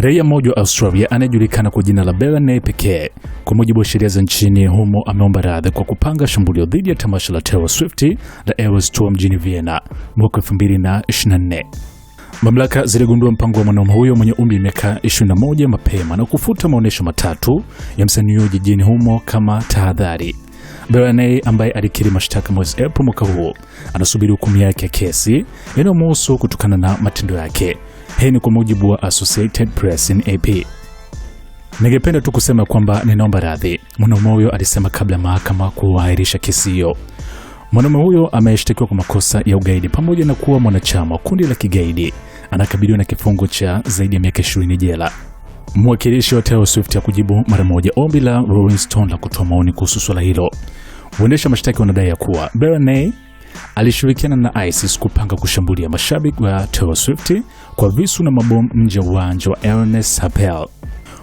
Raia mmoja wa Australia anayejulikana kwa jina la Bernie pekee, kwa mujibu wa sheria za nchini humo, ameomba radhi kwa kupanga shambulio dhidi ya tamasha la Taylor Swift la Eras Tour mjini Vienna mwaka 2024. Mamlaka ziligundua mpango wa mwanaume huyo mwenye umri miaka 21 mapema na kufuta maonesho matatu ya msanii huyo jijini humo kama tahadhari. Bernie ambaye alikiri mashtaka mwezi Aprili mwaka huu anasubiri hukumu yake ya kesi inayomhusu kutokana na matendo yake. Hii ni kwa mujibu wa Associated Press in AP. Ningependa tu kusema kwamba ninaomba radhi, mwanaume huyo alisema kabla mahakama kuahirisha kesi hiyo. Mwanaume huyo ameshtakiwa kwa makosa ya ugaidi pamoja na kuwa mwanachama wa kundi la kigaidi. Anakabiliwa na kifungo cha zaidi ya miaka 20 jela. Mwakilishi wa Taylor Swift kujibu mara moja ombi la Rolling Stone la kutoa maoni kuhusu swala hilo. Waendesha mashtaka wanadai ya kuwa Bernie alishirikiana na ISIS kupanga kushambulia mashabiki wa Taylor Swift kwa visu na mabomu nje ya uwanja wa Ernest Happel.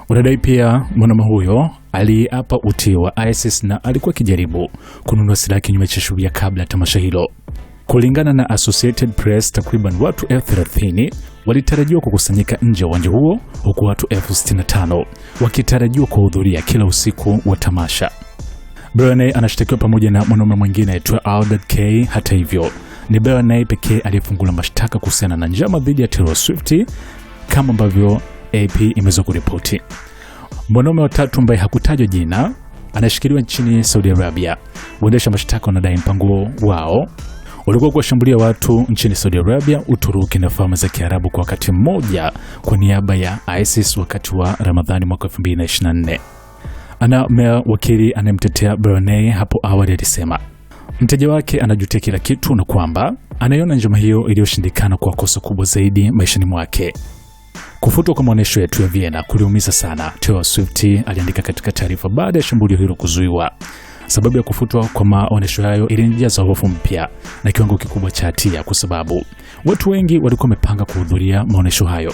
Wanadai pia mwanaume huyo aliapa utii wa ISIS na alikuwa akijaribu kununua silaha kinyume cha sheria kabla ya tamasha hilo. Kulingana na Associated Press, takriban watu 30,000 walitarajiwa kukusanyika nje ya uwanja huo, huku watu 65,000 wakitarajiwa kuhudhuria kila usiku wa tamasha. Bernie anashtakiwa pamoja na mwanaume mwingine aitwa Aldad K. Hata hivyo, ni Bernie pekee aliyefungula mashtaka kuhusiana na njama dhidi ya Taylor Swift kama ambavyo AP imeweza kuripoti. Mwanaume wa tatu ambaye hakutajwa jina anashikiliwa nchini Saudi Arabia. Waendesha mashtaka wanadai mpango wao ulikuwa kuwashambulia watu nchini Saudi Arabia, Uturuki na Falme za Kiarabu kwa wakati mmoja kwa niaba ya ISIS wakati wa Ramadhani mwaka 2024. Wakili anayemtetea Bernie hapo awali alisema mteja wake anajutia kila kitu na kwamba anaiona njama hiyo iliyoshindikana kwa kosa kubwa zaidi maishani mwake. Kufutwa kwa maonesho yetu ya Vienna kuliumiza sana, Taylor Swift aliandika katika taarifa baada ya shambulio hilo kuzuiwa. Sababu ya kufutwa kwa maonesho hayo ilinijaza hofu mpya na kiwango kikubwa cha hatia, kwa sababu watu wengi walikuwa wamepanga kuhudhuria maonesho hayo.